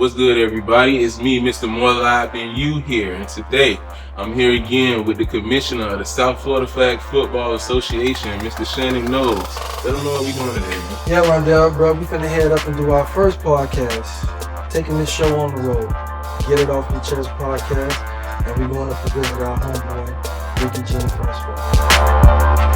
What's good, everybody? It's me, Mr. More Live Than You here, and today I'm here again with the commissioner of the South Florida Flag Football Association, Mr. Shannon Knowles. Let them know what we're doing today, man. Yeah, Rondell, bro, we finna head up and do our first podcast, taking this show on the road. Get It Off Your Chest podcast, and we're going up to visit our homeboy, Ricky Jean Francois.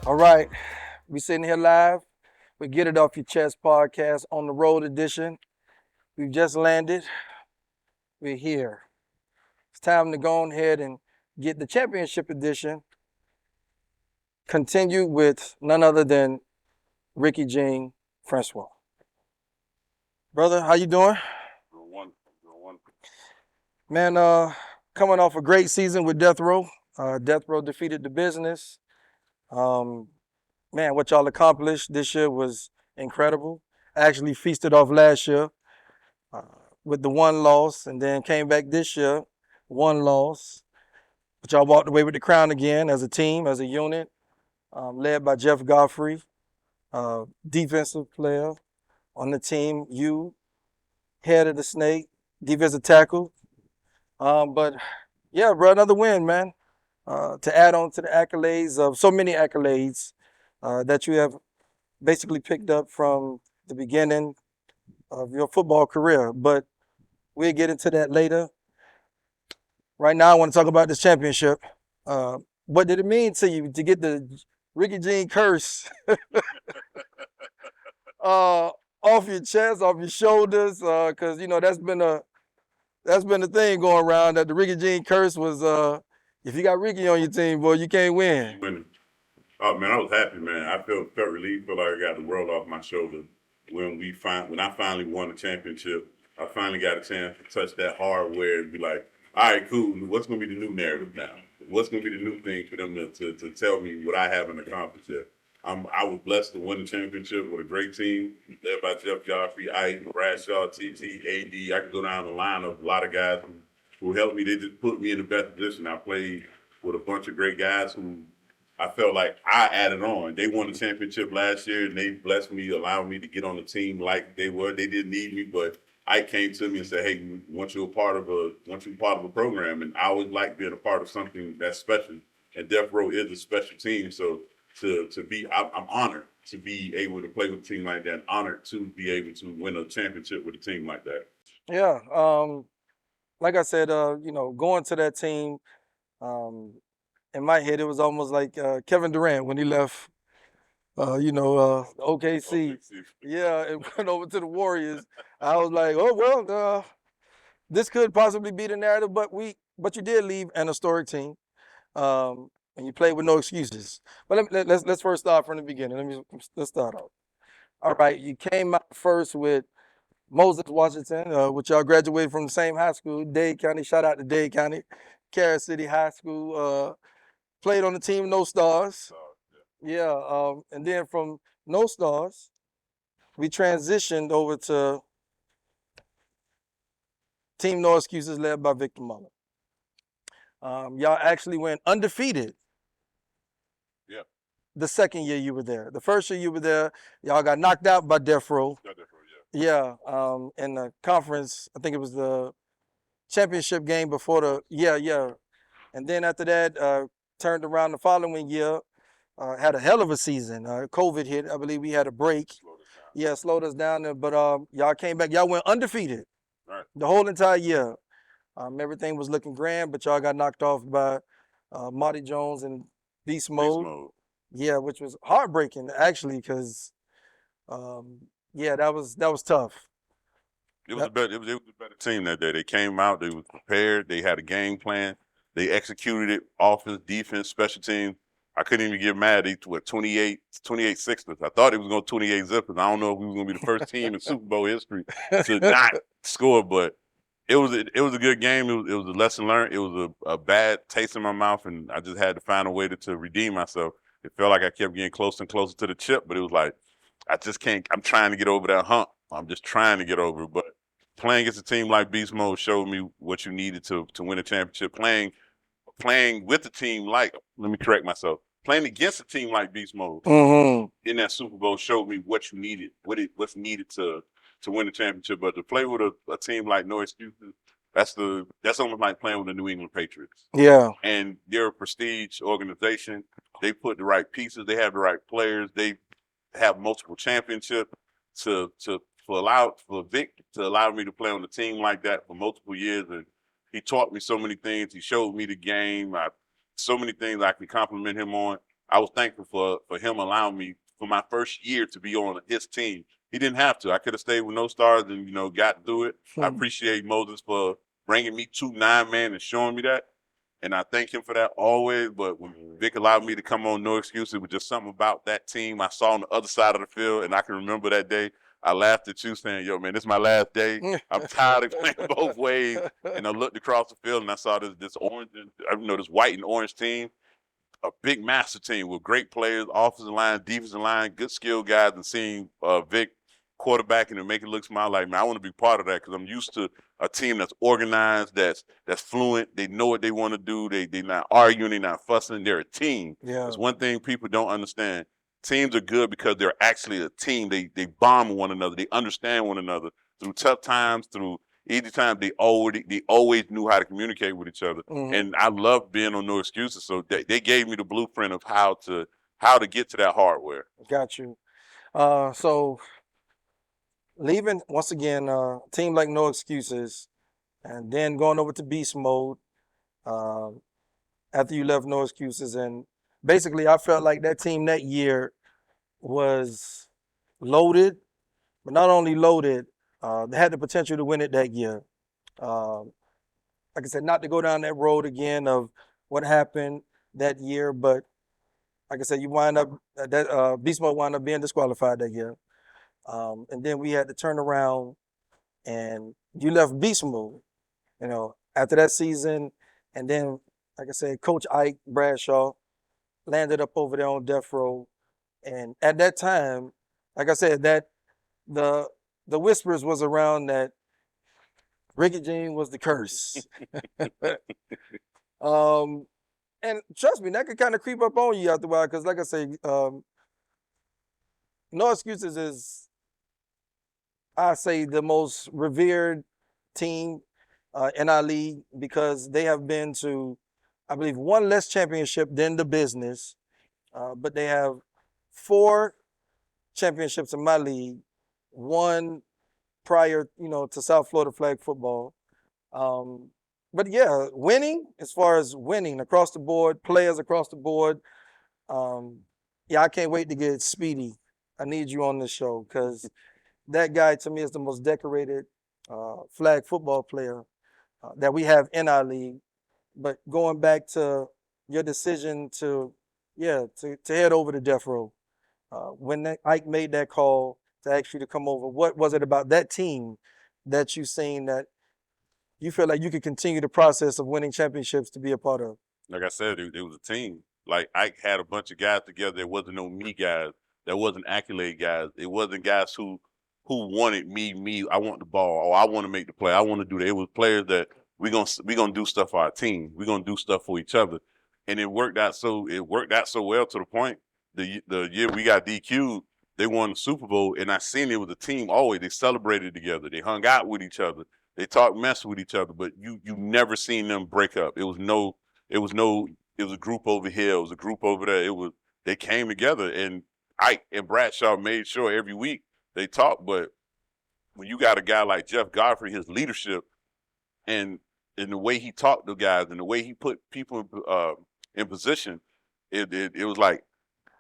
All right, we sitting here live with Get It Off Your Chest podcast on the road edition. We've just landed. We're here. It's time to go ahead and get the championship edition. Continue with none other than Ricky Jean Francois. Brother, how you doing? One. Man, coming off a great season with Death Row. Death Row defeated the business. Man, what y'all accomplished this year was incredible. I actually feasted off last year with the one loss, and then came back this year, one loss. But y'all walked away with the crown again as a team, as a unit, led by Jeff Godfrey, defensive player on the team. You, head of the snake, defensive tackle. But yeah, bro, another win, man. To add on to the accolades of so many accolades that you have basically picked up from the beginning of your football career. But we'll get into that later. Right now, I want to talk about this championship. What did it mean to you to get the Ricky Jean curse off your chest, off your shoulders? Because, you know, that's been a thing going around, that the Ricky Jean curse was... if you got Ricky on your team, boy, you can't win. Oh man, I was happy, man. I felt relieved, felt like I got the world off my shoulder when I finally won the championship. I finally got a chance to touch that hardware and be like, all right, cool. What's gonna be the new narrative now? What's gonna be the new thing for them to tell me what I haven't accomplished yet? I was blessed to win the championship with a great team led by Jeff Godfrey, Ike, Bradshaw, TT, AD. I could go down the line of a lot of guys who helped me. They just put me in the best position. I played with a bunch of great guys who I felt like I added on. They won the championship last year, and they blessed me, allowing me to get on the team like they were. They didn't need me, but I came to me and said, "Hey, once you're part of a program," and I always like being a part of something that's special. And Death Row is a special team, so I'm honored to be able to play with a team like that. Honored to be able to win a championship with a team like that. Yeah. Like I said, going to that team, in my head, it was almost like Kevin Durant when he left, OKC. Yeah, and went over to the Warriors. I was like, oh, well, this could possibly be the narrative, but you did leave an historic team, and you played with no excuses. But let's first start from the beginning. Let's start off. All right, you came out first with Moses Washington, which y'all graduated from the same high school, Dade County. Shout out to Dade County, Carroll City High School. Played on the team No Stars. Yeah, and then from No Stars, we transitioned over to Team No Excuses, led by Victor Muller. Y'all actually went undefeated. Yeah. The second year you were there. The first year you were there, y'all got knocked out by Death Row. Yeah, in the conference, I think it was the championship game before the, And then after that, turned around the following year, had a hell of a season. COVID hit, I believe we had a break. Slowed us down there, but y'all came back. Y'all went undefeated. Right. The whole entire year, everything was looking grand, but y'all got knocked off by Marty Jones and Beast Beast Mode. mode. Yeah, which was heartbreaking actually, because yeah, that was tough. It was a better. It was a better team that day. They came out. They was prepared. They had a game plan. They executed it. Offense, defense, special teams. I couldn't even get mad. They what 28 Sixers. I thought it was going to 28 zippers. I don't know if we were going to be the first team in Super Bowl history to not score, but it was a good game. It was a lesson learned. It was a bad taste in my mouth, and I just had to find a way to redeem myself. It felt like I kept getting closer and closer to the chip, but it was like I just can't. I'm trying to get over that hump. I'm just trying to get over it, but playing against a team like Beast Mode showed me what you needed to win a championship. Playing with a team like, let me correct myself, playing against a team like Beast Mode in that Super Bowl showed me what you needed, what's needed to win the championship. But to play with a team like No Excuses, that's almost like playing with the New England Patriots. Yeah. And they're a prestige organization. They put the right pieces. They have the right players. They have multiple championships for Vic to allow me to play on a team like that for multiple years. And he taught me so many things. He showed me the game. So many things I can compliment him on. I was thankful for him allowing me for my first year to be on his team. He didn't have to. I could have stayed with no stars and got through it. I appreciate Moses for bringing me to 9-man and showing me that. And I thank him for that always. But when Vic allowed me to come on No Excuse, it was just something about that team I saw on the other side of the field. And I can remember that day. I laughed at you saying, yo, man, this is my last day. I'm tired of playing both ways. And I looked across the field and I saw this orange, this white and orange team, a big master team with great players, offensive line, defensive line, good skill guys, and seeing Vic quarterbacking and make it look smile like, man, I want to be part of that because I'm used to a team that's organized, that's fluent. They know what they want to do. They're not arguing, they're not fussing. They're a team. Yeah. That's one thing people don't understand. Teams are good because they're actually a team. They bond one another. They understand one another through tough times, through easy times. They always knew how to communicate with each other. And I love being on No Excuses. So they gave me the blueprint of how to get to that hardware. Got you. So leaving once again, team like No Excuses, and then going over to Beast Mode. After you left No Excuses, and basically I felt like that team that year was loaded, but not only loaded, they had the potential to win it that year. Like I said, not to go down that road again of what happened that year, but like I said, you wind up that Beast Mode wound up being disqualified that year, and then we had to turn around, and you left Beast Mode, after that season, and then like I said, Coach Ike Bradshaw landed up over there on death row, and at that time, like I said, that the whispers was around that Ricky Jean was the curse. And trust me, that could kind of creep up on you after a while, because like I say, No Excuses is, I say, the most revered team in our league, because they have been to, I believe, one less championship than the business, but they have 4 championships in my league, 1 prior, to South Florida flag football. But yeah, winning, as far as winning across the board, players across the board. Yeah, I can't wait to get Speedy. I need you on this show, because that guy to me is the most decorated flag football player that we have in our league. But going back to your decision to head over to death row, when Ike made that call to ask you to come over, what was it about that team that you seen that you feel like you could continue the process of winning championships to be a part of? Like I said, it was a team. Like Ike had a bunch of guys together. There wasn't no me guys. There wasn't accolade guys. It wasn't guys who wanted me. I want the ball, or I want to make the play. I want to do that. It was players that we gonna do stuff for our team. We're gonna do stuff for each other, and it worked out so well to the point the year we got DQ'd, they won the Super Bowl, and I seen it was a team always. They celebrated together. They hung out with each other. They talked mess with each other, but you never seen them break up. It was a group over here. It was a group over there. They came together, and Ike and Bradshaw made sure every week they talked. But when you got a guy like Jeff Godfrey, his leadership, and the way he talked to guys and the way he put people in position, it was like,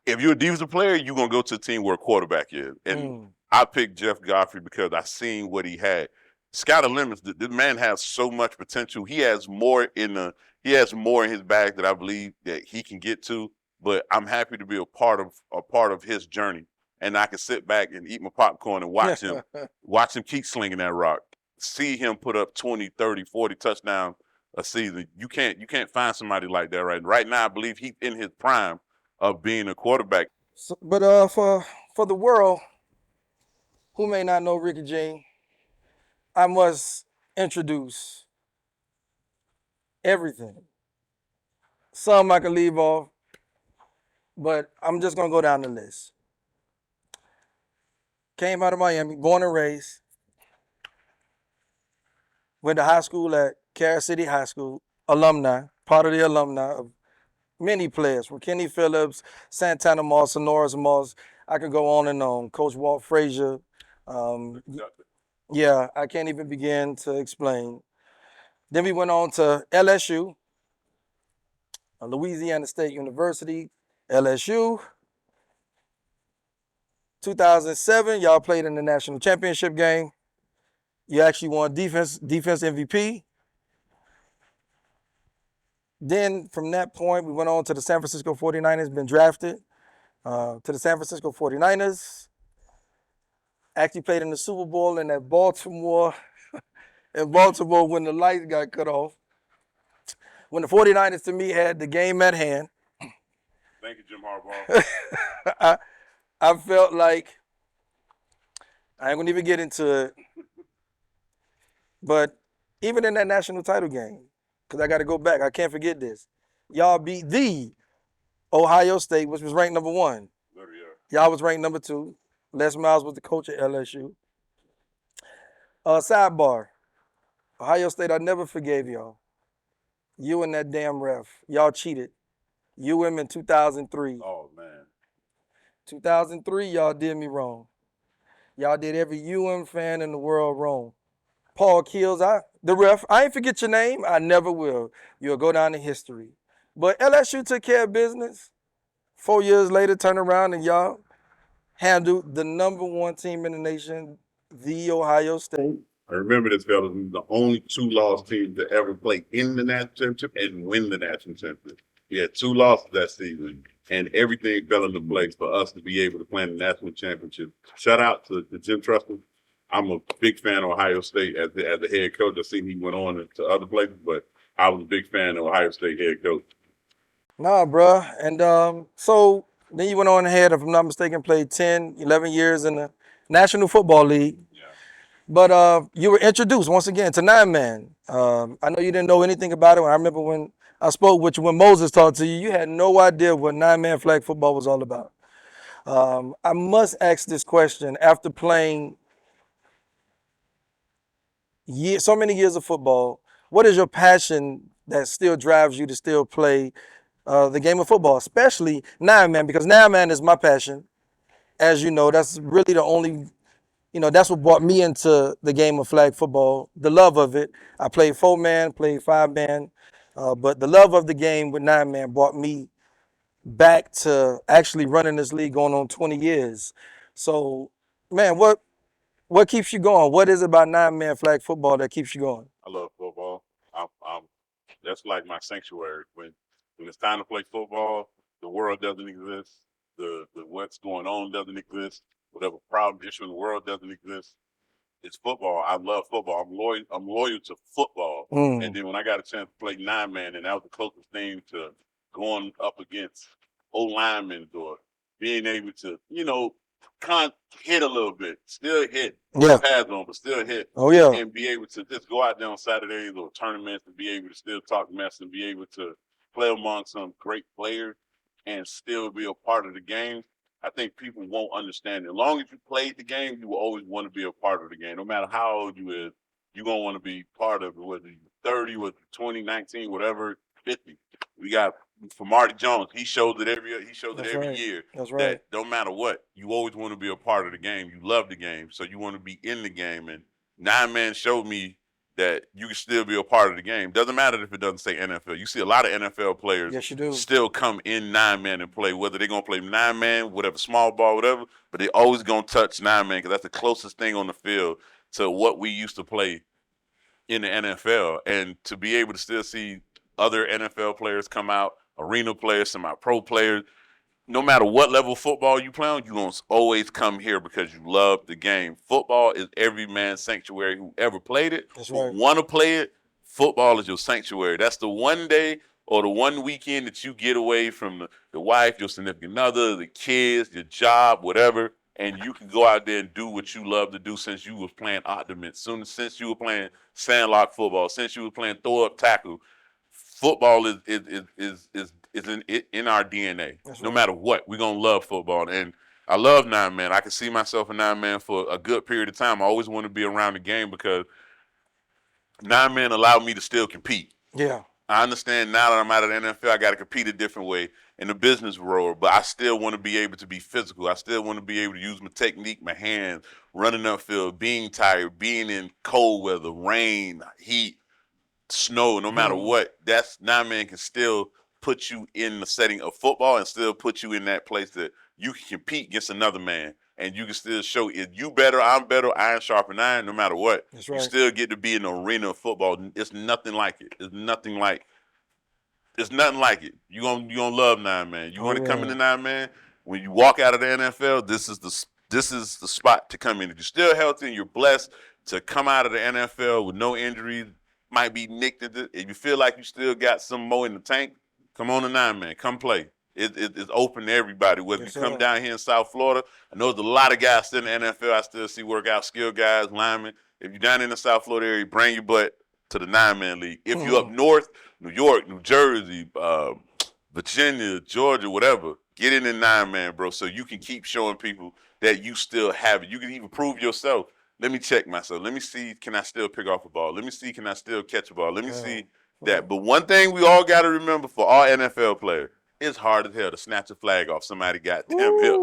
if you're a defensive player, you're gonna go to a team where a quarterback is. And I picked Jeff Godfrey because I seen what he had. Sky the limits. This man has so much potential. He has more in his bag that I believe that he can get to. But I'm happy to be a part of his journey, and I can sit back and eat my popcorn and watch him keep slinging that rock. See him put up 20, 30, 40 touchdowns a season. You can't find somebody like that right now. I believe he's in his prime of being a quarterback. So, but for the world who may not know Ricky Jean, I must introduce everything. Some I can leave off, but I'm just gonna go down the list. Came out of Miami, born and raised. Went to high school at Carroll City High School, alumni, part of the alumni of many players, from Kenny Phillips, Santana Moss, Sonoras Moss. I could go on and on. Coach Walt Frazier. Yeah, I can't even begin to explain. Then we went on to LSU, Louisiana State University, LSU. 2007, y'all played in the national championship game. You actually won defense MVP. Then from that point, we went on to the San Francisco 49ers, been drafted to the San Francisco 49ers. Actually played in the Super Bowl in that Baltimore, when the lights got cut off. When the 49ers, to me, had the game at hand. Thank you, Jim Harbaugh. I felt like, I ain't gonna even get into it, but even in that national title game, because I got to go back, I can't forget this. Y'all beat the Ohio State, which was ranked number 1. Y'all was ranked number 2. Les Miles was the coach at LSU. Sidebar, Ohio State, I never forgave y'all. You and that damn ref, y'all cheated. UM in 2003. Oh, man. 2003, y'all did me wrong. Y'all did every UM fan in the world wrong. Paul Keels, the ref, I ain't forget your name. I never will. You'll go down in history. But LSU took care of business. 4 years later, turn around and y'all handled the number 1 team in the nation, the Ohio State. I remember this, fellas. We were the only 2 lost teams to ever play in the national championship and win the national championship. We had 2 losses that season, and everything fell into place for us to be able to play in the national championship. Shout out to Jim Trustman. I'm a big fan of Ohio State as the head coach. I seen he went on to other places, but I was a big fan of Ohio State head coach. Nah, bruh. And so then you went on ahead, if I'm not mistaken, played 10, 11 years in the National Football League. Yeah. But you were introduced once again to 9-man. I know you didn't know anything about it. I remember when I spoke with you, when Moses talked to you, you had no idea what 9-man flag football was all about. I must ask this question after playing so many years of football. What is your passion that still drives you to still play the game of football, especially 9-man? Because 9-man is my passion. As you know, that's really the only, that's what brought me into the game of flag football, the love of it. I played 4-man, played 5-man, but the love of the game with 9-man brought me back to actually running this league going on 20 years. So, man, what keeps you going? What is it about 9-man flag football that keeps you going? I love football. That's like my sanctuary. When it's time to play football, the world doesn't exist. The what's going on doesn't exist. Whatever problem, issue in the world doesn't exist. It's football. I love football. I'm loyal to football. And then when I got a chance to play 9-man, and that was the closest thing to going up against O-linemen or being able to, hit a little bit, still hit, pads on, but still hit. Oh, yeah. And be able to just go out there on Saturdays or tournaments and be able to still talk mess and be able to play among some great players and still be a part of the game. I think people won't understand it. As long as you played the game, you will always want to be a part of the game. No matter how old you is, you're going to want to be part of it, whether you're 30, whether 20, 19, whatever, 50. We got, for Marty Jones, he shows it every year. That's right. That no matter what, you always want to be a part of the game. You love the game, so you want to be in the game. And 9-man showed me that you can still be a part of the game. Doesn't matter if it doesn't say NFL. You see a lot of NFL players Yes, you do. still come in 9-man and play, whether they're going to play 9-man, whatever, small ball, whatever, but they always going to touch 9-man because that's the closest thing on the field to what we used to play in the NFL. And to be able to still see other NFL players come out, arena players, semi-pro players, no matter what level of football you play on, you're going to always come here because you love the game. Football is every man's sanctuary who ever played it. That's right. Want to play it, football is your sanctuary. That's the one day or the one weekend that you get away from the wife, your significant other, the kids, your job, whatever, and you can go out there and do what you love to do since you was playing optimist, since you were playing sandlot football, since you were playing throw-up tackle. Football is in our DNA. That's no right. matter what, we're going to love football. And I love 9-man. I can see myself a 9-man for a good period of time. I always want to be around the game because 9-man allowed me to still compete. Yeah. I understand now that I'm out of the NFL, I got to compete a different way in the business world, but I still want to be able to be physical. I still want to be able to use my technique, my hands, running upfield, being tired, being in cold weather, rain, heat, snow, no matter what. That's 9-man can still put you in the setting of football and still put you in that place that you can compete against another man. And you can still show if you better, I'm better, iron sharpen iron, no matter what. That's right. You still get to be in the arena of football. It's nothing like it. It's nothing like it. You gonna love 9-man. You want to come into 9-man. When you walk out of the NFL, this is the spot to come in. If you're still healthy and you're blessed to come out of the NFL with no injuries, might be nicked. If you feel like you still got some more in the tank, come on to 9-man. Come play. It's open to everybody. Whether you come down here in South Florida, I know there's a lot of guys still in the NFL. I still see workout skill guys, linemen. If you're down in the South Florida area, bring your butt to the 9-man league. If you're up north, New York, New Jersey, Virginia, Georgia, whatever, get in the 9-man, bro, so you can keep showing people that you still have it. You can even prove yourself. Let me check myself. Let me see, can I still pick off a ball? Let me see, can I still catch a ball? Let me see that. But one thing we all got to remember for all NFL players, it's hard as hell to snatch a flag off somebody goddamn hip.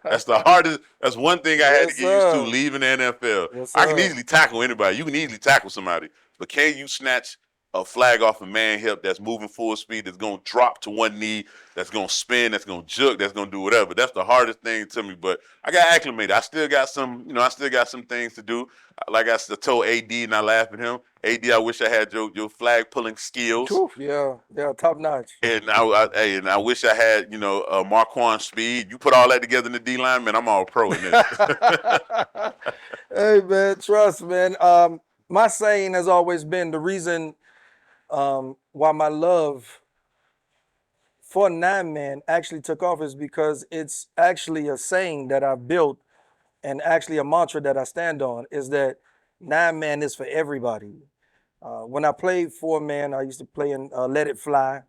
That's the hardest. That's one thing I had to get used to leaving the NFL. Yes, I can easily tackle anybody. You can easily tackle somebody. But can you snatch a flag off a man hip that's moving full speed, that's going to drop to one knee, that's going to spin, that's going to juke, that's going to do whatever? That's the hardest thing to me. But I got acclimated. I still got some things to do. Like I told AD, and I laughed at him. AD, I wish I had your flag pulling skills. Yeah, top notch. And I wish I had Marquand speed. You put all that together in the D line, man, I'm all pro in this. Hey man, trust man. My saying has always been the reason why my love for 9-man actually took off is because it's actually a saying that I built and actually a mantra that I stand on is that 9-man is for everybody. When I played 4-man, I used to play in Let It Fly.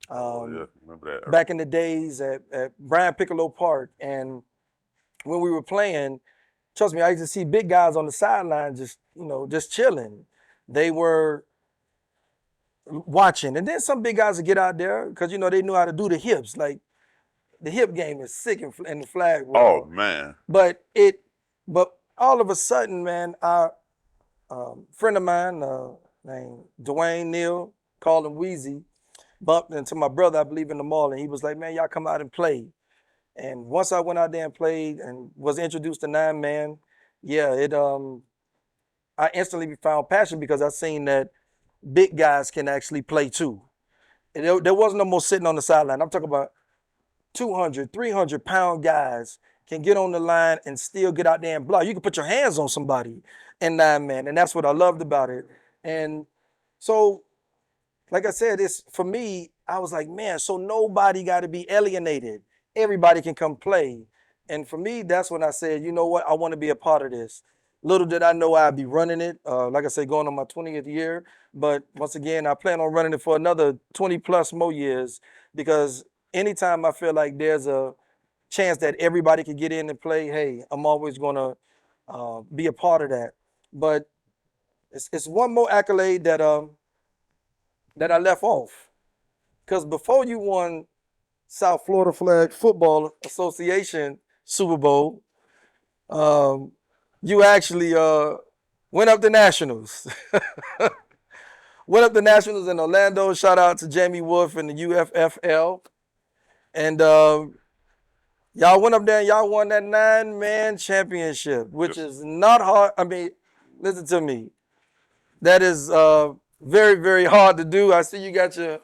Remember that. Back in the days at Brian Piccolo Park. And when we were playing, trust me, I used to see big guys on the sideline just chilling. They were watching. And then some big guys would get out there because, they knew how to do the hips. Like, the hip game is sick in the flag world. Oh, man. But all of a sudden, man, a friend of mine named Dwayne Neal, called him Wheezy, bumped into my brother, I believe, in the mall, and he was like, man, y'all come out and play. And once I went out there and played and was introduced to 9-man, I instantly found passion because I seen that big guys can actually play too. And there wasn't no more sitting on the sideline. I'm talking about 200, 300-pound guys can get on the line and still get out there and block. You can put your hands on somebody in 9-man, and that's what I loved about it. And so, like I said, for me, I was like, man, so nobody got to be alienated. Everybody can come play. And for me, that's when I said, you know what, I want to be a part of this. Little did I know I'd be running it, like I said, going on my 20th year. But once again, I plan on running it for another 20 plus more years because anytime I feel like there's a chance that everybody can get in and play, hey, I'm always going to be a part of that. But it's one more accolade that I left off. Because before you won South Florida Flag Football Association Super Bowl, you actually Went up the Nationals. Went up the Nationals in Orlando. Shout out to Jamie Wolf and the UFFL. And y'all went up there and y'all won that 9-man championship, which is not hard. I mean, listen to me. That is very, very hard to do. I see you got your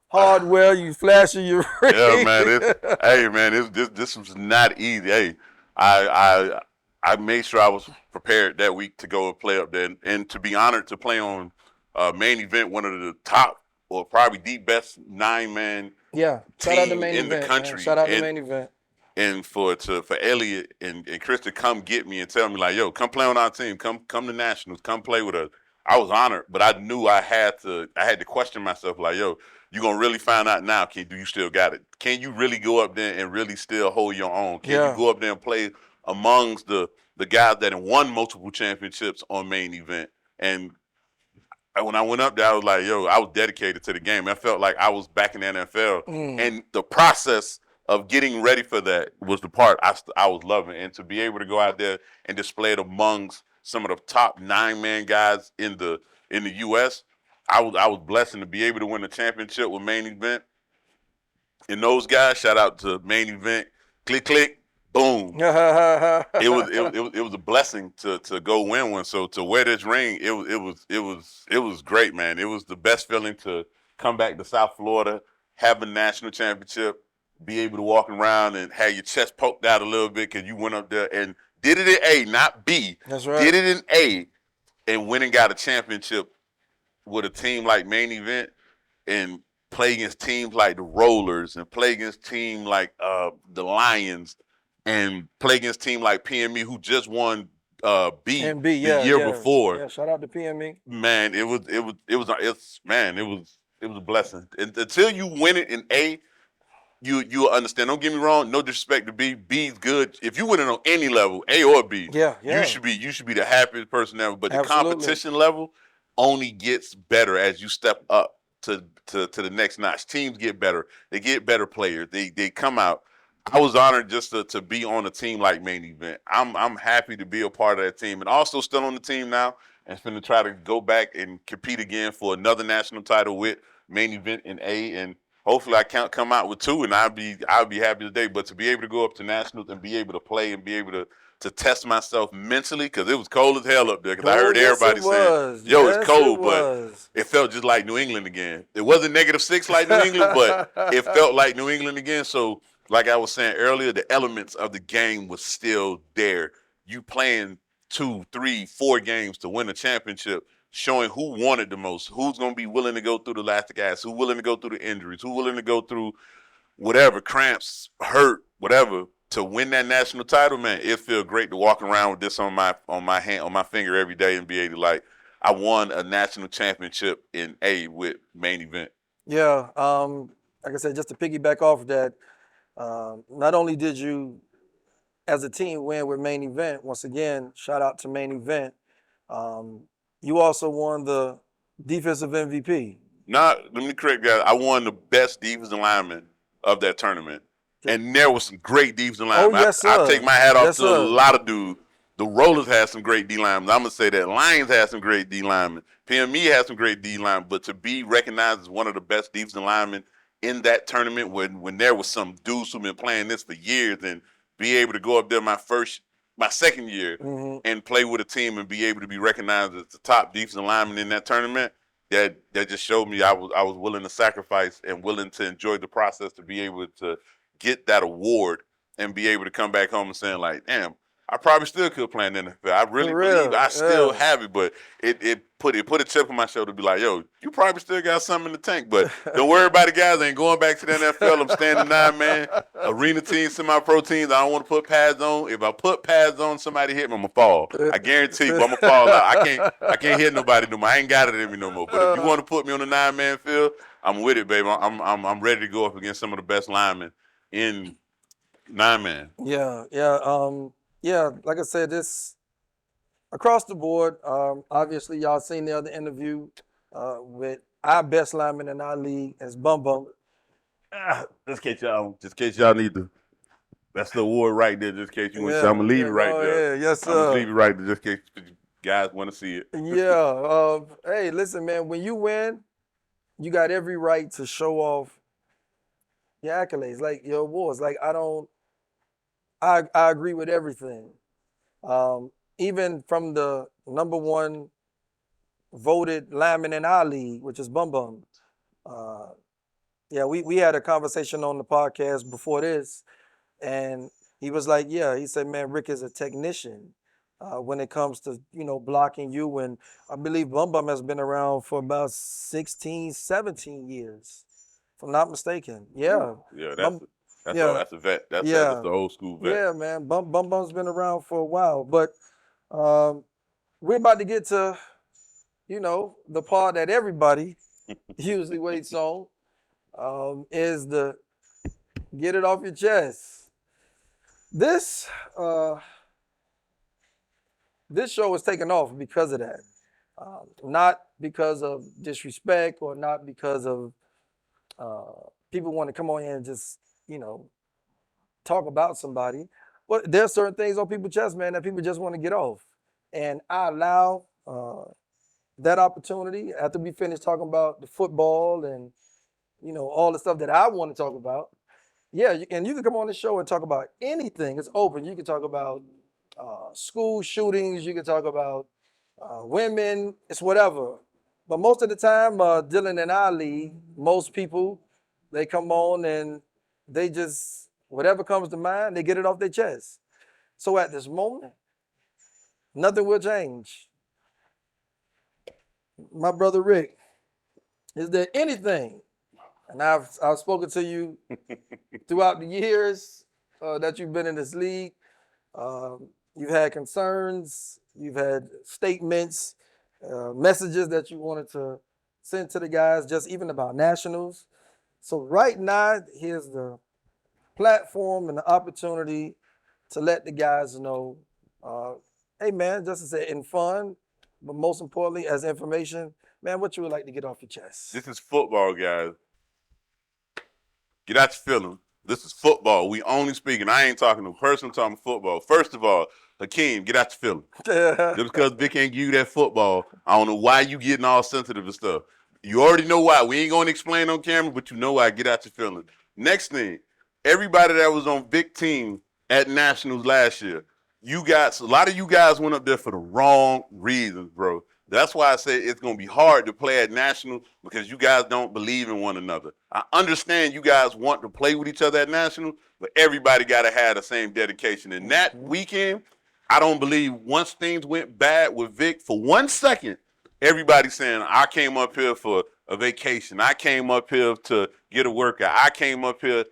hardware, you flashing your ring. Yeah, man. Hey, man, this was not easy. Hey, I made sure I was prepared that week to go and play up there, and to be honored to play on main event, one of the top or probably the best 9-man yeah. Shout out to main in event, the country. Man. Shout out to main event. And for Elliot and Chris to come get me and tell me like, yo, come play on our team, come to Nationals, come play with us. I was honored, but I knew I had to question myself like, yo, you gonna really find out now? Do you still got it? Can you really go up there and really still hold your own? Can you go up there and play amongst the guys that have won multiple championships on main event? And when I went up there, I was like, yo, I was dedicated to the game. I felt like I was back in the NFL, and the process of getting ready for that was the part I was loving. And to be able to go out there and display it amongst some of the top 9-man guys in the U.S., I was blessed to be able to win the championship with main event. And those guys, shout out to main event, click, click, boom. it was a blessing to go win one. So to wear this ring, it was great, man. It was the best feeling to come back to South Florida, have a national championship, be able to walk around and have your chest poked out a little bit because you went up there and did it in A, not B. That's right. Did it in A and went and got a championship with a team like main event and play against teams like the Rollers and play against teams like the Lions and play against teams like PME who just won B the year before. Yeah, shout out to PME. Man, it was a blessing. Until you win it in A, you'll understand. Don't get me wrong. No disrespect to B. B's good. If you win it on any level, A or B, you should be the happiest person ever. But the competition level only gets better as you step up to the next notch. Teams get better. They get better players. They come out. I was honored just to be on a team like main event. I'm happy to be a part of that team, and also still on the team now and finna try to go back and compete again for another national title with main event in A, and hopefully I can't come out with 2, and I'll be happy today. But to be able to go up to nationals and be able to play and be able to test myself mentally, because it was cold as hell up there. Because I heard everybody saying, "Yo, it's cold," but it felt just like New England again. It wasn't -6 like New England, but it felt like New England again. So, like I was saying earlier, the elements of the game was still there. You playing 2, 3, 4 games to win a championship, showing who wanted the most, who's going to be willing to go through the lactic acid, who's willing to go through the injuries, who's willing to go through whatever, cramps, hurt, whatever, to win that national title, man. It feels great to walk around with this on my hand, on my finger every day and be able to, like, I won a national championship in A with main event. Yeah, like I said, just to piggyback off of that, not only did you, as a team, win with main event, once again, shout out to main event, you also won the defensive MVP. Let me correct that. I won the best defensive lineman of that tournament. And there was some great defensive linemen. Oh, yes, sir. I take my hat off to a lot of dudes. The Rollers had some great D linemen. I'm going to say that. Lions had some great D linemen. PME had some great D linemen. But to be recognized as one of the best defensive linemen in that tournament when there was some dudes who've been playing this for years and be able to go up there my second year and play with a team and be able to be recognized as the top defensive lineman in that tournament, that just showed me I was willing to sacrifice and willing to enjoy the process to be able to get that award and be able to come back home and saying like, damn, I probably still could play in the NFL. I really believe I still have it, but it put a chip on my shoulder to be like, yo, you probably still got something in the tank, but don't worry about it, guys. I ain't going back to the NFL. I'm staying in 9-man, arena team, semi-pro teams. I don't want to put pads on. If I put pads on, somebody hit me, I'm going to fall. I guarantee you, I'm going to fall out. I can't hit nobody no more. I ain't got it in me no more. But if you want to put me on the 9-man field, I'm with it, baby. I'm ready to go up against some of the best linemen in 9-man. Yeah, like I said, this across the board. Obviously, y'all seen the other interview with our best lineman in our league as Bum Bum. Just in case y'all need to. That's the award right there. Just in case you want to. I'm gonna leave it right there. Yes, sir. I'm gonna leave it right there. Just in case Guys want to see it. Yeah. Hey, listen, man. When you win, you got every right to show off your accolades, like your awards. Like I agree with everything. Even from the number one voted lineman in our league, which is Bum Bum. Uh, yeah, we had a conversation on the podcast before this, and he was like, yeah, he said, man, Rick is a technician when it comes to, blocking you. And I believe Bum Bum has been around for about 16, 17 years, if I'm not mistaken. Yeah. Yeah, Bum, that's yeah. that's a vet. That's Yeah. the old school vet. Yeah, man. Bum Bum's been around for a while. But we're about to get to, the part that everybody usually waits on, is the get it off your chest. This this show was taken off because of that. Not because of disrespect or not because of people want to come on here and just, talk about somebody. But there's certain things on people's chest, man, that people just want to get off. And I allow that opportunity after we finish talking about the football and, all the stuff that I want to talk about. Yeah, and you can come on the show and talk about anything. It's open. You can talk about school shootings. You can talk about women. It's whatever. But most of the time, Dylan and I league, most people, they come on and they just, whatever comes to mind, they get it off their chest. So at this moment, nothing will change. My brother Rick, is there anything, and I've spoken to you throughout the years that you've been in this league, you've had concerns, you've had statements, messages that you wanted to send to the guys, just even about nationals. So right now, here's the platform and the opportunity to let the guys know, hey man, just to say in fun, but most importantly as information, man, what you would like to get off your chest. This is football, guys. Get out your feelings. This is football. We only speaking. I ain't talking to a person, I'm talking football. First of all, Hakeem, get out your feelings. Just because Vic ain't give you that football, I don't know why you getting all sensitive and stuff. You already know why. We ain't going to explain on camera, but you know why. Get out your feelings. Next thing, everybody that was on Vic team at Nationals last year, a lot of you guys went up there for the wrong reasons, bro. That's why I say it's going to be hard to play at National because you guys don't believe in one another. I understand you guys want to play with each other at National, but everybody got to have the same dedication. And that weekend, I don't believe once things went bad with Vic for 1 second, everybody saying, I came up here for a vacation. I came up here to get a workout. I came up here.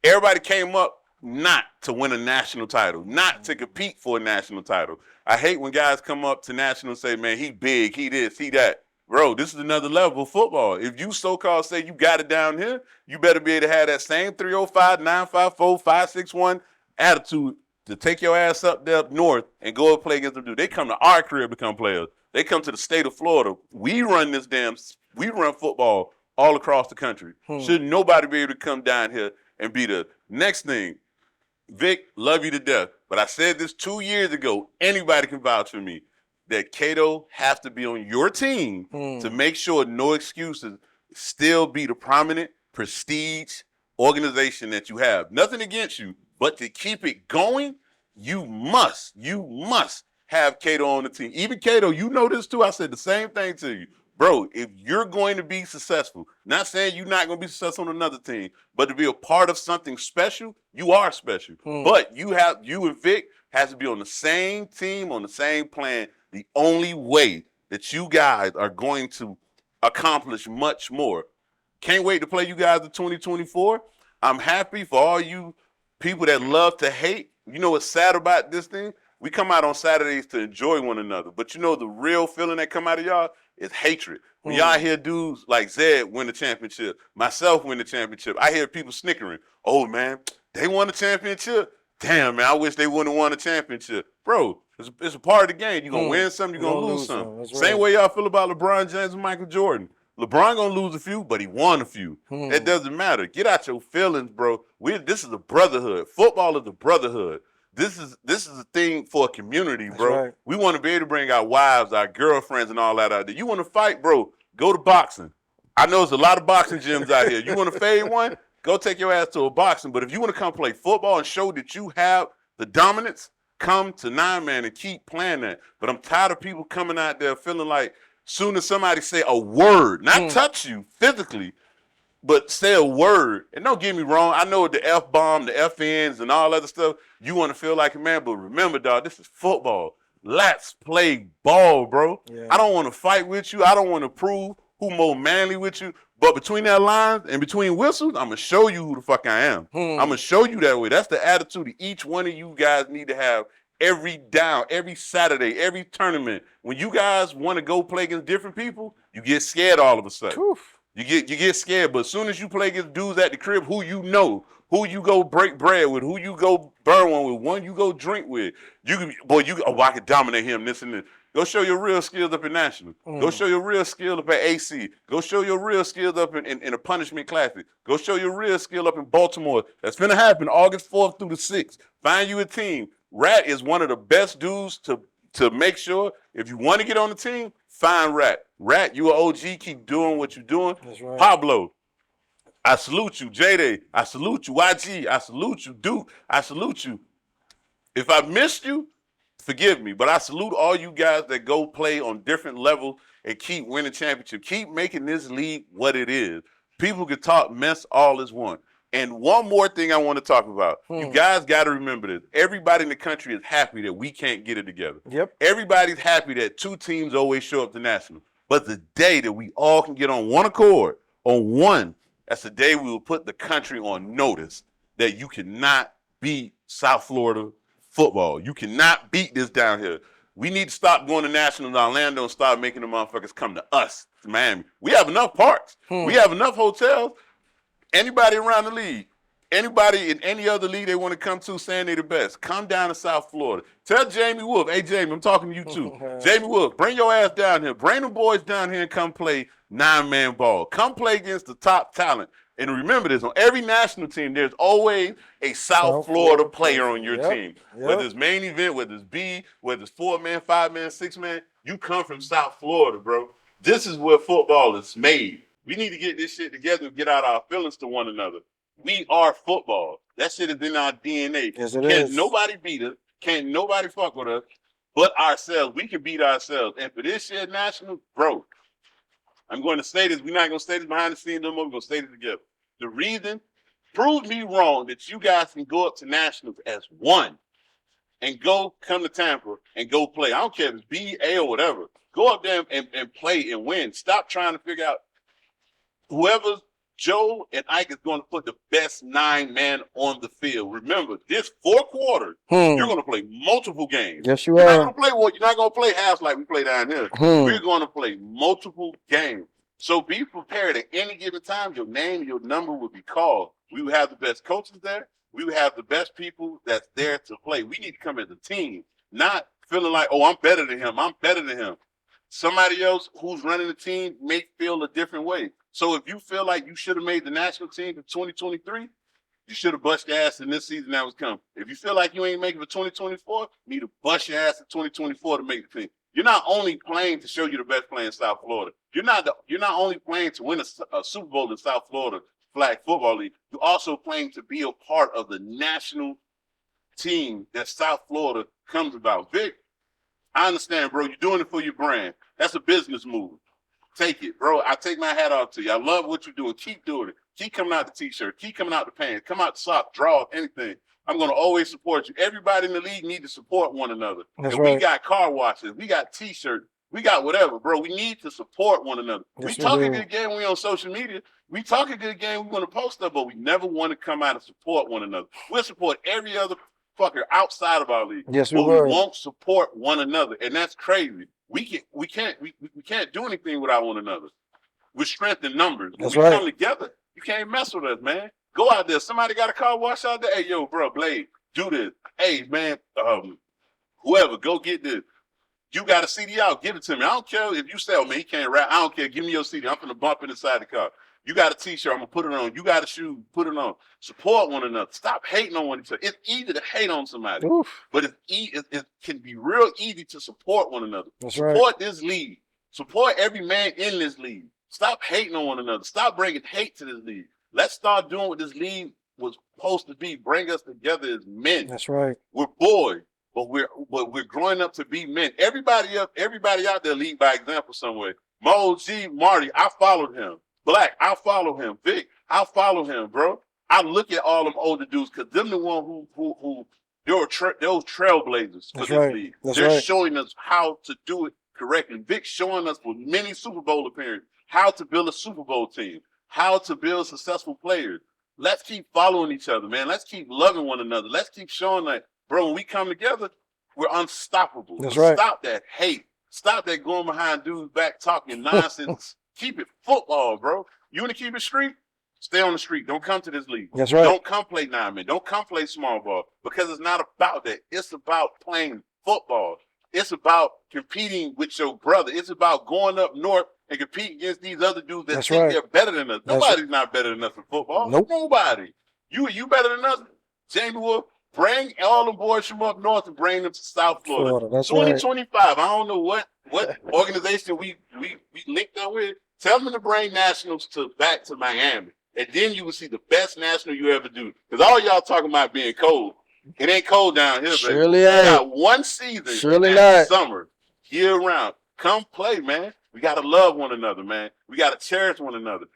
Everybody came up not to win a national title, not to compete for a national title. I hate when guys come up to national and say, man, he big, he this, he that. Bro, this is another level of football. If you so-called say you got it down here, you better be able to have that same 305, 954, 561 attitude to take your ass up there up north and go and play against them dudes. They come to our career become players. They come to the state of Florida. We run football all across the country. Should nobody be able to come down here and be the next thing? Vic, love you to death. But I said this 2 years ago. Anybody can vouch for me that Cato has to be on your team to make sure no excuses still be the prominent prestige organization that you have. Nothing against you, but to keep it going, you must have Cato on the team. Even Cato, you know this too. I said the same thing to you. Bro, if you're going to be successful, not saying you're not going to be successful on another team, but to be a part of something special, you are special. But you and Vic has to be on the same team, on the same plan. The only way that you guys are going to accomplish much more. Can't wait to play you guys in 2024. I'm happy for all you people that love to hate. You know what's sad about this thing? We come out on Saturdays to enjoy one another. But you know the real feeling that come out of y'all is hatred. When y'all hear dudes like Zed win the championship, myself win the championship, I hear people snickering. Oh, man, they won the championship? Damn, man, I wish they wouldn't have won the championship. Bro, it's a part of the game. You're going to win some, you're going to lose some. Same way y'all feel about LeBron James and Michael Jordan. LeBron going to lose a few, but he won a few. It doesn't matter. Get out your feelings, bro. This is a brotherhood. Football is a brotherhood. This is a thing for a community, That's bro. right. We want to be able to bring our wives, our girlfriends, and all that out there. You want to fight, bro? Go to boxing. I know there's a lot of boxing gyms out here. You want to fade one? Go take your ass to a boxing. But if you want to come play football and show that you have the dominance, come to 9-man and keep playing that. But I'm tired of people coming out there feeling like soon as somebody say a word, not touch you physically, but say a word. And don't get me wrong, I know the F-bomb, the F-ends, and all other stuff, you want to feel like a man, but remember, dog, this is football. Let's play ball, bro. Yeah. I don't want to fight with you. I don't want to prove who more manly with you. But between that lines and between whistles, I'm going to show you who the fuck I am. I'm going to show you that way. That's the attitude that each one of you guys need to have every down, every Saturday, every tournament. When you guys want to go play against different people, you get scared all of a sudden. Oof. You get scared, but as soon as you play against dudes at the crib who you know, who you go break bread with, who you go burn one with, one you go drink with, I can dominate him, this and this. Go show your real skills up in National. Go show your real skill up at AC. Go show your real skills up in a punishment classic. Go show your real skill up in Baltimore. That's finna happen August 4th through the 6th. Find you a team. Rat is one of the best dudes to make sure if you want to get on the team, find Rat. Rat, you an OG, keep doing what you're doing. That's right. Pablo, I salute you. J-Day, I salute you. YG, I salute you. Duke, I salute you. If I missed you, forgive me, but I salute all you guys that go play on different levels and keep winning championships. Keep making this league what it is. People can talk mess all as one. And one more thing I want to talk about. You guys got to remember this. Everybody in the country is happy that we can't get it together. Yep. Everybody's happy that two teams always show up to national. But the day that we all can get on one accord, that's the day we will put the country on notice that you cannot beat South Florida football. You cannot beat this down here. We need to stop going to national in Orlando and start making the motherfuckers come to us, to Miami. We have enough parks. We have enough hotels. Anybody around the league, anybody in any other league they want to come to saying they're the best, come down to South Florida. Tell Jamie Wolf, hey, Jamie, I'm talking to you too. Jamie Wolf, bring your ass down here. Bring the boys down here and come play 9-man ball. Come play against the top talent. And remember this, on every national team, there's always a South Florida player on your team. Whether it's main event, whether it's B, whether it's 4-man, 5-man, 6-man, you come from South Florida, bro. This is where football is made. We need to get this shit together and get out our feelings to one another. We are football. That shit is in our DNA. Yes, it Can't is. nobody beat us. Can't nobody fuck with us but ourselves. We can beat ourselves. And for this shit national, bro, I'm going to say this. We're not going to say this behind the scenes no more. We're going to say this together. The reason, prove me wrong that you guys can go up to nationals as one and go come to Tampa and go play. I don't care if it's B, A, or whatever. Go up there and play and win. Stop trying to figure out whoever Joe and Ike is going to put the best 9-man on the field. Remember, this 4 quarters, you're going to play multiple games. Yes, you You're are. not going to play halves like we play down here. We're going to play multiple games. So be prepared at any given time. Your name, your number will be called. We will have the best coaches there. We will have the best people that's there to play. We need to come as a team, not feeling like, oh, I'm better than him. I'm better than him. Somebody else who's running the team may feel a different way. So if you feel like you should have made the national team for 2023, you should have bust your ass in this season that was coming. If you feel like you ain't making it for 2024, you need to bust your ass in 2024 to make the team. You're not only playing to show you the best player in South Florida. You're not only playing to win a Super Bowl in South Florida Flag Football League. You're also playing to be a part of the national team that South Florida comes about. Vic, I understand, bro. You're doing it for your brand. That's a business move. Take it, bro. I take my hat off to you. I love what you're doing. Keep doing it. Keep coming out the T-shirt. Keep coming out the pants. Come out the sock, draw, anything. I'm going to always support you. Everybody in the league need to support one another. That's and right. We got car washes. We got T-shirts. We got whatever, bro. We need to support one another. Yes, we talk we a do. good game when we on social media. We talk a good game. We want to post stuff, but we never want to come out and support one another. We'll support every other fucker outside of our league. Yes, we but will. we won't support one another, and that's crazy. We can't do anything without one another. We're strength in numbers. When That's we right. come together, you can't mess with us, man. Go out there. Somebody got a car wash out there. Hey, yo, bro, Blade, do this. Hey, man, whoever, go get this. You got a CD out, give it to me. I don't care if you say, oh, man, he can't rap. I don't care. Give me your CD. I'm going to bump it inside the car. You got a t-shirt, I'm gonna put it on. You got a shoe, put it on. Support one another. Stop hating on one another. It's easy to hate on somebody, Oof. but it can be real easy to support one another. That's Support this league. Support every man in this league. Stop hating on one another. Stop bringing hate to this league. Let's start doing what this league was supposed to be. Bring us together as men. That's right. We're boys, but we're growing up to be men. Everybody out there lead by example somewhere. My OG Marty, I followed him. Black, I follow him. Vic, I follow him, bro. I look at all them older dudes because them the one who those trailblazers for That's this right. league. That's They're right. showing us how to do it correctly. Vic showing us with many Super Bowl appearances how to build a Super Bowl team, how to build successful players. Let's keep following each other, man. Let's keep loving one another. Let's keep showing that, bro, when we come together, we're unstoppable. That's right. Stop that hate. Stop that going behind dudes back talking nonsense. Keep it football, bro. You want to keep it street? Stay on the street. Don't come to this league. That's right. Don't come play 9-man. Don't come play small ball because it's not about that. It's about playing football. It's about competing with your brother. It's about going up north and competing against these other dudes that That's think right. they're better than us. That's Nobody's not better than us in football. Nope. Nobody. You better than us. Jamie Wolf, bring all the boys from up north and bring them to South Florida. That's right. 2025. I don't know what organization we linked up with. Tell them to bring nationals back to Miami. And then you will see the best national you ever do. Because all y'all talking about being cold. It ain't cold down here, baby. Surely We ain't. got one season Surely in not. summer, year round. Come play, man. We gotta love one another, man. We gotta cherish one another.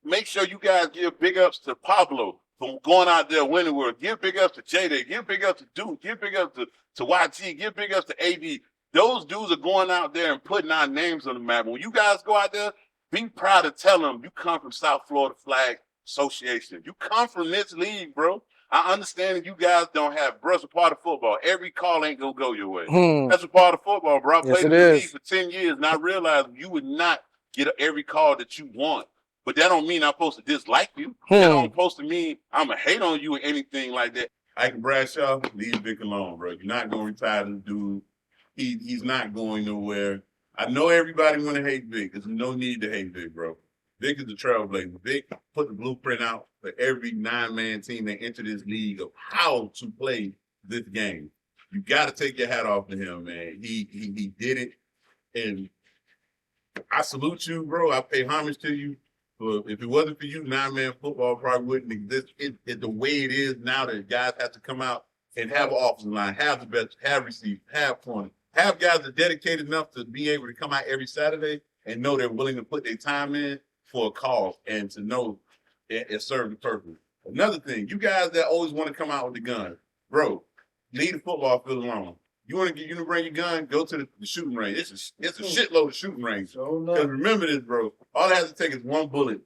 Make sure you guys give big ups to Pablo for going out there winning world. Give big ups to J-Day. Give big ups to Duke. Give big ups to YT. Give big ups to AD. Those dudes are going out there and putting our names on the map. When you guys go out there, be proud to tell them you come from South Florida Flag Association. You come from this league, bro. I understand that you guys don't have, bro, it's a part of football. Every call ain't going to go your way. That's a part of football, bro. I Yes, played in it the is. league for 10 years, and I realized you would not get every call that you want. But that don't mean I'm supposed to dislike you. That don't supposed to mean I'm going to hate on you or anything like that. Ike Bradshaw, leave Vic alone, bro. You're not going to retire this dude. He's not going nowhere. I know everybody want to hate Vic. There's no need to hate Vic, bro. Vic is the trailblazer. Vic put the blueprint out for every 9-man team that entered this league of how to play this game. You got to take your hat off to him, man. He did it, and I salute you, bro. I pay homage to you. But if it wasn't for you, 9-man football probably wouldn't exist. It's the way it is now that guys have to come out and have an offensive line, have the best, have receivers, have corners, have guys that are dedicated enough to be able to come out every Saturday and know they're willing to put their time in for a cause and to know it served the purpose. Another thing, you guys that always want to come out with the gun, bro, leave the football field alone. You want to bring your gun, go to the shooting range. It's a shitload of shooting range. Because remember this, bro. All it has to take is one bullet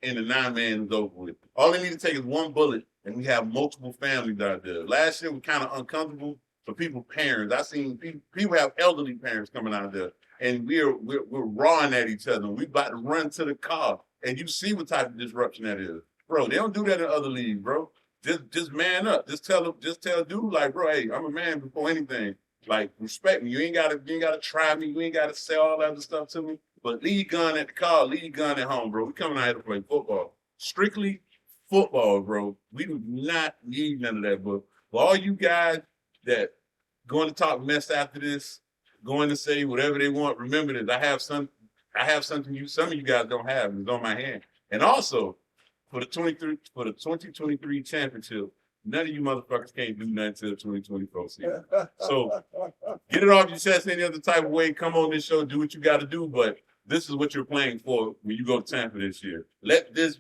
and the 9-man is over with. All they need to take is one bullet and we have multiple families out there. Last year was kind of uncomfortable for people's parents. I seen people have elderly parents coming out there. And we're rawing at each other. We about to run to the car. And you see what type of disruption that is. Bro, they don't do that in other leagues, bro. Just man up. Just tell a dude, like, bro, hey, I'm a man before anything. Like, respect me. You ain't gotta try me. You ain't gotta say all that other stuff to me. But leave your gun at the car, leave your gun at home, bro. We coming out here to play football. Strictly football, bro. We do not need none of that, bro. For all you guys that going to talk mess after this, going to say whatever they want, remember this. I have something some of you guys don't have. It's on my hand. And also, for the 2023 championship, none of you motherfuckers can't do nothing until the 2024 season. So get it off your chest any other type of way. Come on this show, do what you got to do. But this is what you're playing for when you go to Tampa this year. Let this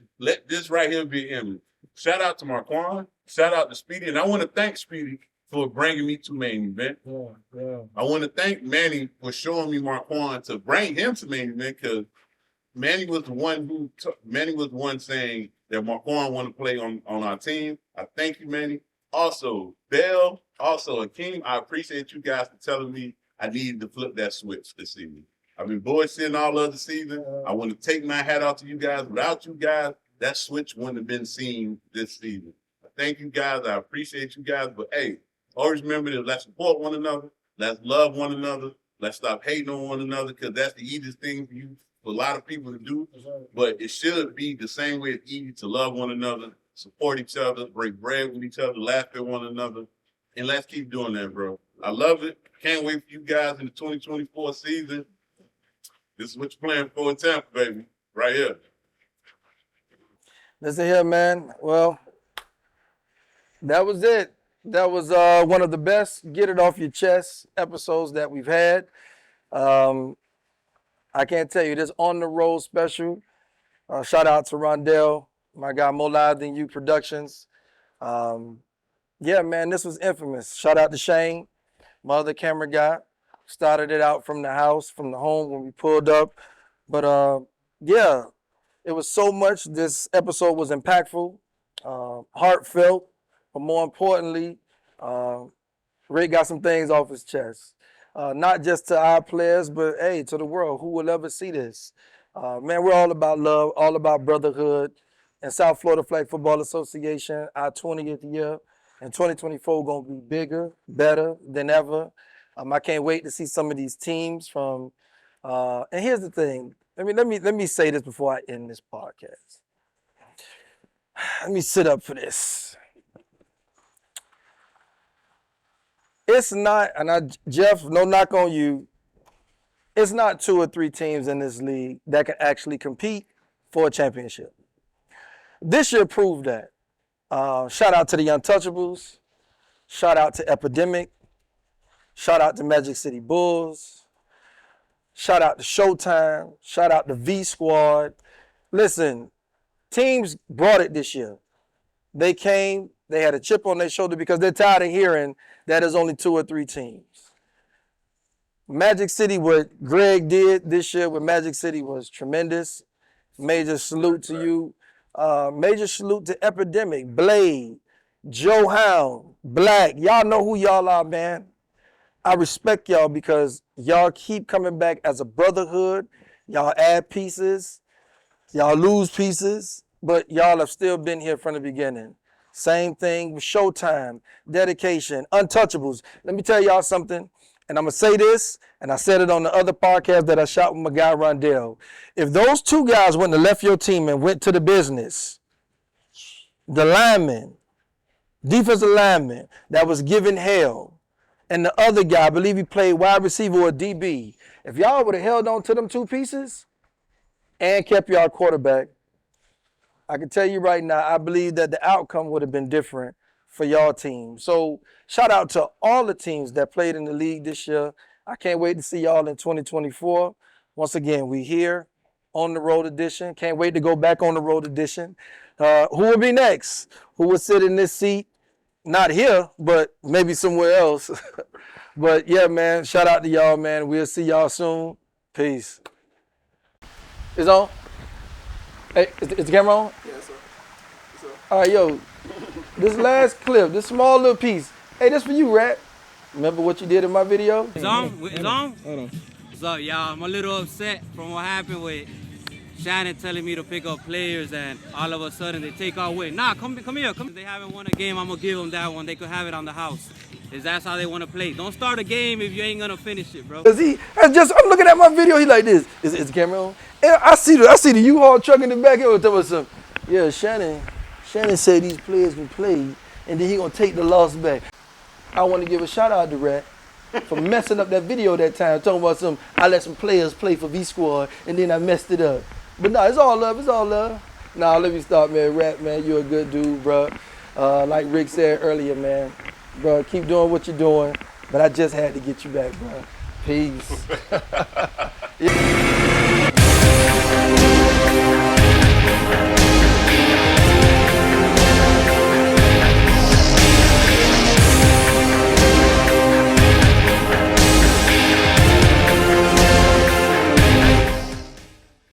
right here be Emily. Shout out to Marquand. Shout out to Speedy. And I want to thank Speedy for bringing me to main event. Yeah. I want to thank Manny for showing me Marquand to bring him to main event because Manny was the one saying that Marquand want to play on our team. I thank you, Manny. Also, Bell, also Akeem, I appreciate you guys for telling me I needed to flip that switch this season. I've been bullshitting all other season. I want to take my hat off to you guys. Without you guys, that switch wouldn't have been seen this season. I thank you guys. I appreciate you guys. But hey, always remember that let's support one another. Let's love one another. Let's stop hating on one another because that's the easiest thing for a lot of people to do, but it should be the same way it's easy to love one another, support each other, break bread with each other, laugh at one another, and let's keep doing that, bro. I love it. Can't wait for you guys in the 2024 season. This is what you're playing for in Tampa, baby, right here. Listen here, man. Well, that was it. That was one of the best get it off your chest episodes that we've had. I can't tell you, this on the road special. Shout out to Rondell, my guy More Live Than You Productions. Yeah, man, this was infamous. Shout out to Shane, my other camera guy. Started it out from the house, from the home when we pulled up. But yeah, it was so much. This episode was impactful, heartfelt, but more importantly, Rick got some things off his chest. Not just to our players, but hey, to the world. Who will ever see this? Man, we're all about love, all about brotherhood. And South Florida Flag Football Association, our 20th year, and 2024 going to be bigger, better than ever. I can't wait to see some of these teams from. And here's the thing. Let me say this before I end this podcast. Let me sit up for this. It's not, Jeff, no knock on you. It's not 2 or 3 teams in this league that can actually compete for a championship. This year proved that. Shout out to the Untouchables. Shout out to Epidemic. Shout out to Magic City Bulls. Shout out to Showtime. Shout out to V Squad. Listen, teams brought it this year. They came, they had a chip on their shoulder because they're tired of hearing that there's only 2 or 3 teams. Magic City, what Greg did this year with Magic City was tremendous. Major salute to you. Major salute to Epidemic, Blade, Joe Hound, Black. Y'all know who y'all are, man. I respect y'all because y'all keep coming back as a brotherhood. Y'all add pieces. Y'all lose pieces. But y'all have still been here from the beginning. Same thing with Showtime, Dedication, Untouchables. Let me tell y'all something. And I'm going to say this, and I said it on the other podcast that I shot with my guy Rondell. If those 2 guys wouldn't have left your team and went to the business, the lineman, defensive lineman that was giving hell, and the other guy, I believe he played wide receiver or DB, if y'all would have held on to them 2 pieces and kept y'all quarterback, I can tell you right now, I believe that the outcome would have been different for y'all team. So shout out to all the teams that played in the league this year. I can't wait to see y'all in 2024. Once again, we here on the road edition. Can't wait to go back on the road edition. Who will be next? Who will sit in this seat? Not here, but maybe somewhere else. But yeah, man, shout out to y'all, man. We'll see y'all soon. Peace. It's on? Hey, is the camera on? Yes, sir. Yes, sir. All right, yo, this last clip, this small little piece. Hey, this for you, Rat. Remember what you did in my video? It's on? It's on? Hold on. What's up, y'all? I'm a little upset from what happened with Shannon telling me to pick up players and all of a sudden they take our way. Nah, come here. If they haven't won a game, I'm going to give them that one. They could have it on the house. That's how they want to play. Don't start a game if you ain't going to finish it, bro. I'm looking at my video, he like this. Is the camera on? And I see the U-Haul truck in the back. He'll tell us something. Yeah, Shannon said these players can play, and then he going to take the loss back. I want to give a shout out to Rat for messing up that video that time, talking about I let some players play for V Squad, and then I messed it up. But no, it's all love. Nah, let me start, man. Rat, man, you're a good dude, bro. Like Rick said earlier, man, bro, keep doing what you're doing. But I just had to get you back, bro. Peace. Yeah.